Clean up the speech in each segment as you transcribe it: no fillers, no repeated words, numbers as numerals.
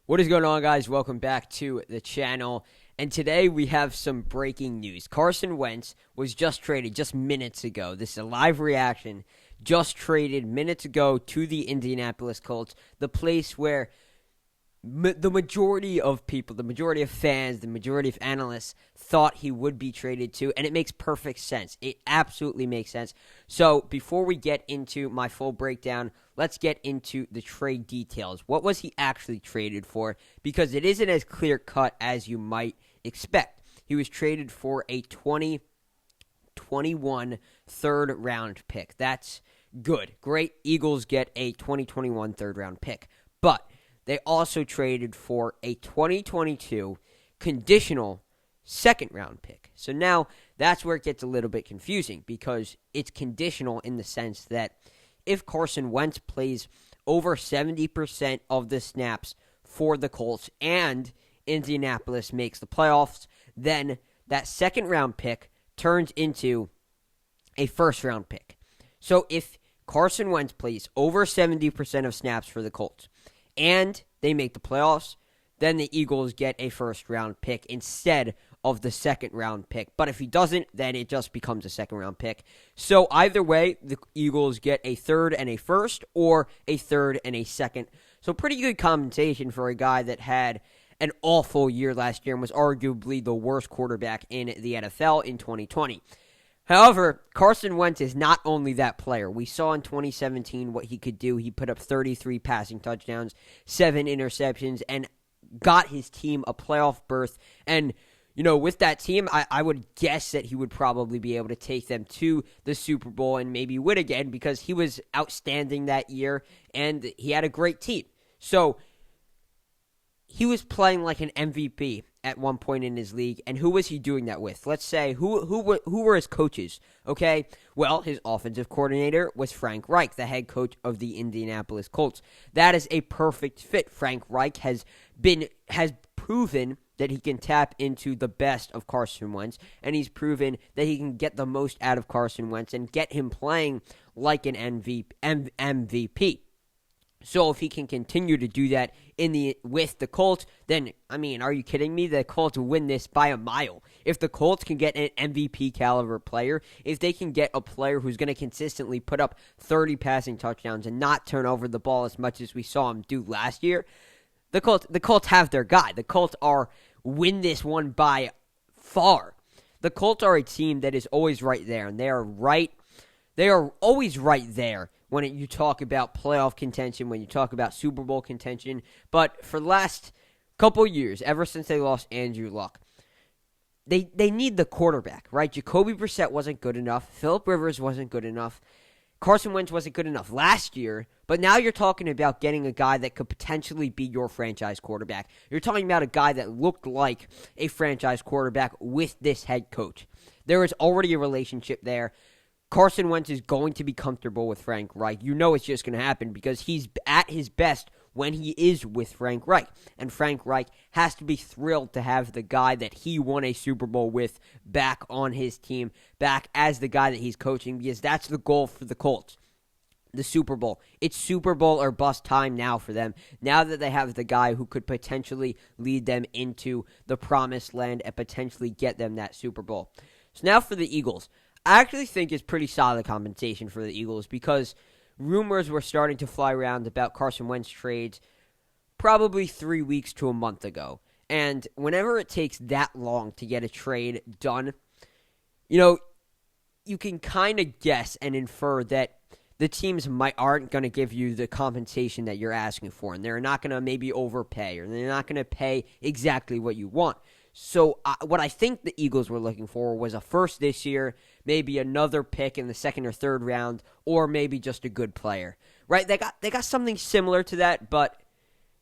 What is going on, guys? Welcome back to the channel. And today we have some breaking news. Carson Wentz was just traded just minutes ago. This is a live reaction. Just traded minutes ago to the Indianapolis Colts, the place where the majority of people, the majority of fans, the majority of analysts thought he would be traded to, and it makes perfect sense. It absolutely makes sense. So before we get into my full breakdown, let's get into the trade details. What was he actually traded for? Because it isn't as clear-cut as you might expect. He was traded for a 2021 third-round pick. That's good. Great. Eagles get a 2021 third-round pick. But they also traded for a 2022 conditional second-round pick. So now that's where it gets a little bit confusing because it's conditional in the sense that if Carson Wentz plays over 70% of the snaps for the Colts and Indianapolis makes the playoffs, then that second-round pick turns into a first-round pick. So if Carson Wentz plays over 70% of snaps for the Colts and they make the playoffs, then the Eagles get a first-round pick instead of the second-round pick. But if he doesn't, then it just becomes a second-round pick. So either way, the Eagles get a third and a first or a third and a second. So pretty good compensation for a guy that had an awful year last year and was arguably the worst quarterback in the NFL in 2020. However, Carson Wentz is not only that player. We saw in 2017 what he could do. He put up 33 passing touchdowns, 7 interceptions, and got his team a playoff berth. And, you know, with that team, I would guess that he would probably be able to take them to the Super Bowl and maybe win again because he was outstanding that year and he had a great team. So he was playing like an MVP at one point in his league, and who was he doing that with? Let's say, who were his coaches, okay? Well, his offensive coordinator was Frank Reich, the head coach of the Indianapolis Colts. That is a perfect fit. Frank Reich has proven that he can tap into the best of Carson Wentz, and he's proven that he can get the most out of Carson Wentz and get him playing like an MVP. So if he can continue to do that with the Colts, then, I mean, are you kidding me? The Colts win this by a mile. If the Colts can get an MVP caliber player, if they can get a player who's going to consistently put up 30 passing touchdowns and not turn over the ball as much as we saw him do last year, the Colts have their guy. The Colts win this one by far. The Colts are a team that is always right there, and they are always right there when you talk about playoff contention, when you talk about Super Bowl contention. But for the last couple years, ever since they lost Andrew Luck, they need the quarterback, right? Jacoby Brissett wasn't good enough. Phillip Rivers wasn't good enough. Carson Wentz wasn't good enough last year. But now you're talking about getting a guy that could potentially be your franchise quarterback. You're talking about a guy that looked like a franchise quarterback with this head coach. There is already a relationship there. Carson Wentz is going to be comfortable with Frank Reich. You know it's just going to happen because he's at his best when he is with Frank Reich. And Frank Reich has to be thrilled to have the guy that he won a Super Bowl with back on his team, back as the guy that he's coaching, because that's the goal for the Colts. The Super Bowl. It's Super Bowl or bust time now for them. Now that they have the guy who could potentially lead them into the promised land and potentially get them that Super Bowl. So now for the Eagles. I actually think it's pretty solid compensation for the Eagles because rumors were starting to fly around about Carson Wentz trades probably 3 weeks to a month ago. And whenever it takes that long to get a trade done, you know, you can kind of guess and infer that the teams aren't going to give you the compensation that you're asking for, and they're not going to maybe overpay, or they're not going to pay exactly what you want. So what I think the Eagles were looking for was a first this year, maybe another pick in the second or third round, or maybe just a good player, right? They got something similar to that, but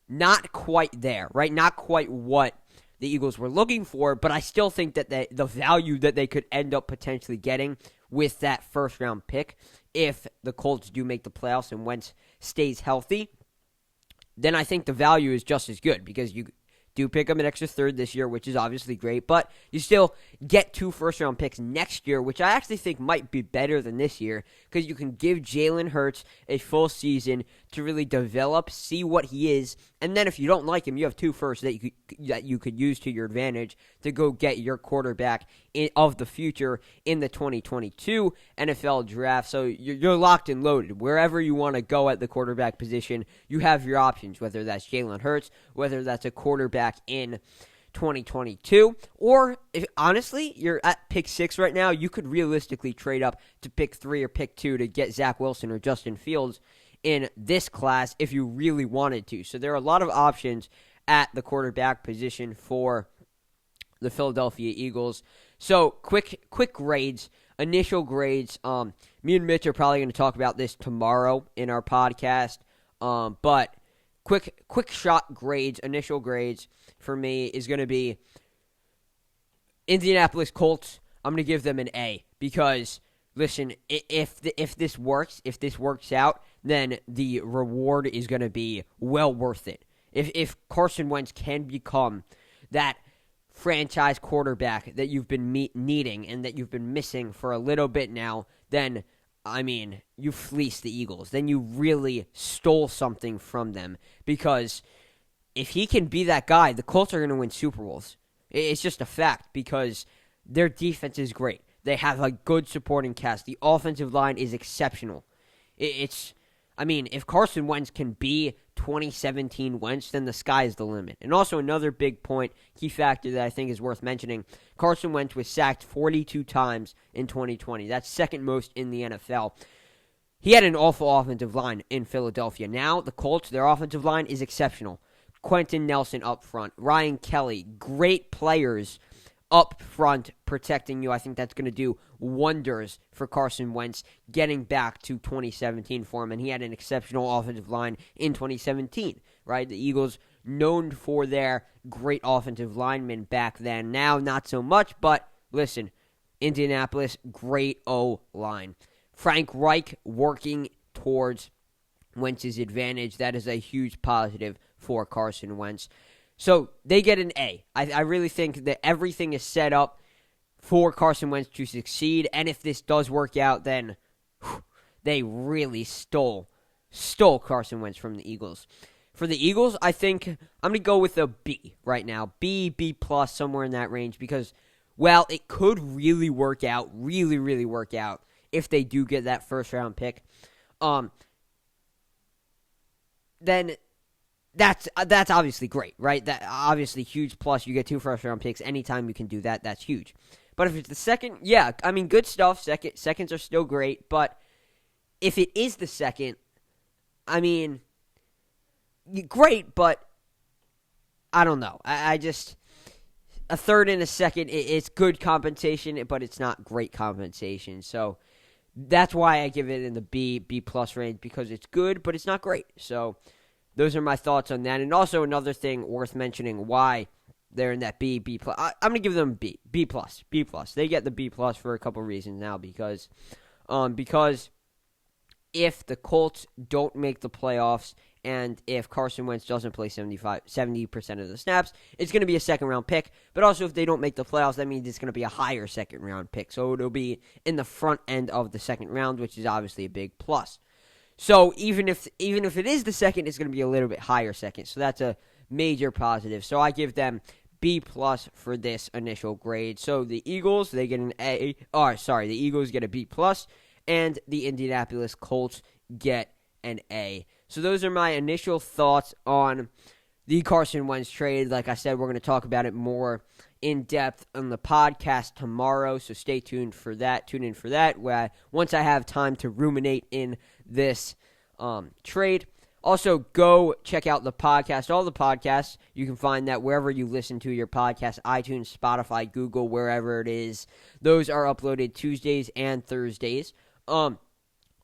not quite there, right? Not quite what the Eagles were looking for, but I still think that the value that they could end up potentially getting with that first round pick, if the Colts do make the playoffs and Wentz stays healthy, then I think the value is just as good because you do pick up an extra third this year, which is obviously great, but you still get 2 first-round picks next year, which I actually think might be better than this year because you can give Jalen Hurts a full season to really develop, see what he is, And then if you don't like him, you have 2 firsts that you could use to your advantage to go get your quarterback of the future in the 2022 NFL draft. So you're locked and loaded. Wherever you want to go at the quarterback position, you have your options, whether that's Jalen Hurts, whether that's a quarterback in 2022, or if honestly you're at pick 6 right now, you could realistically trade up to pick 3 or pick 2 to get Zach Wilson or Justin Fields in this class if you really wanted to. So there are a lot of options at the quarterback position for the Philadelphia Eagles. So quick grades, initial grades. Me and Mitch are probably going to talk about this tomorrow in our podcast. But quick shot grades, initial grades for me is going to be Indianapolis Colts. I'm going to give them an A because, listen, if this works out, then the reward is going to be well worth it. If Carson Wentz can become that franchise quarterback that you've been needing and that you've been missing for a little bit now, then, I mean, you fleeced the Eagles. Then you really stole something from them because if he can be that guy, the Colts are going to win Super Bowls. It's just a fact because their defense is great. They have a good supporting cast. The offensive line is exceptional. If Carson Wentz can be 2017 Wentz, then the sky is the limit. And also another big point, key factor that I think is worth mentioning, Carson Wentz was sacked 42 times in 2020. That's second most in the NFL. He had an awful offensive line in Philadelphia. Now, the Colts, their offensive line is exceptional. Quentin Nelson up front, Ryan Kelly, great players up front protecting you. I think that's going to do wonders for Carson Wentz getting back to 2017 for him. And he had an exceptional offensive line in 2017, right? The Eagles known for their great offensive linemen back then. Now, not so much, but listen, Indianapolis, great O-line. Frank Reich working towards Wentz's advantage. That is a huge positive for Carson Wentz. So they get an A. I really think that everything is set up for Carson Wentz to succeed. And if this does work out, then they really stole Carson Wentz from the Eagles. For the Eagles, I think I'm going to go with a B right now. B plus, somewhere in that range. Because, well, it could really work out, really work out if they do get that first round pick. Then that's obviously great, right? That obviously huge plus. You get 2 first-round picks. Anytime you can do that, that's huge. But if it's the second, yeah, I mean, good stuff. Seconds are still great. But if it is the second, I mean, great, but I don't know. I just, a third and a second, it's good compensation, but it's not great compensation. So that's why I give it in the B plus range, because it's good, but it's not great. So those are my thoughts on that. And also another thing worth mentioning why they're in that B plus. I'm going to give them B plus. They get the B plus for a couple reasons now because if the Colts don't make the playoffs and if Carson Wentz doesn't play 70% of the snaps, it's going to be a second-round pick. But also, if they don't make the playoffs, that means it's going to be a higher second-round pick. So it'll be in the front end of the second round, which is obviously a big plus. So even if it is the second, it's going to be a little bit higher second. So that's a major positive. So I give them B plus for this initial grade. So the Eagles, they get an A. The Eagles get a B plus, and the Indianapolis Colts get an A. So those are my initial thoughts on the Carson Wentz trade. Like I said, we're going to talk about it more in depth on the podcast tomorrow. So stay tuned for that. Tune in for that. Once I have time to ruminate in this trade. Also, go check out the podcast. All the podcasts, you can find that wherever you listen to your podcast, iTunes, Spotify, Google, wherever it is. Those are uploaded Tuesdays and Thursdays.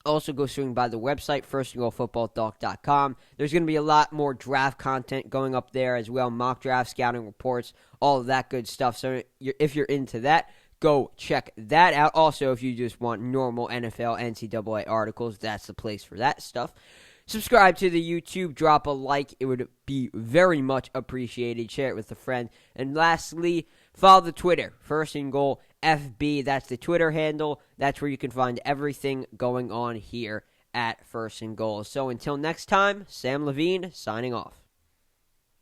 Also, go swing by the website, firstandgoalfootballtalk.com. There's going to be a lot more draft content going up there as well, mock draft, scouting reports, all of that good stuff. So if you're into that, go check that out. Also, if you just want normal NFL, NCAA articles, that's the place for that stuff. Subscribe to the YouTube, drop a like. It would be very much appreciated. Share it with a friend. And lastly, follow the Twitter, First and Goal FB. That's the Twitter handle. That's where you can find everything going on here at First and Goal. So until next time, Sam Levine signing off.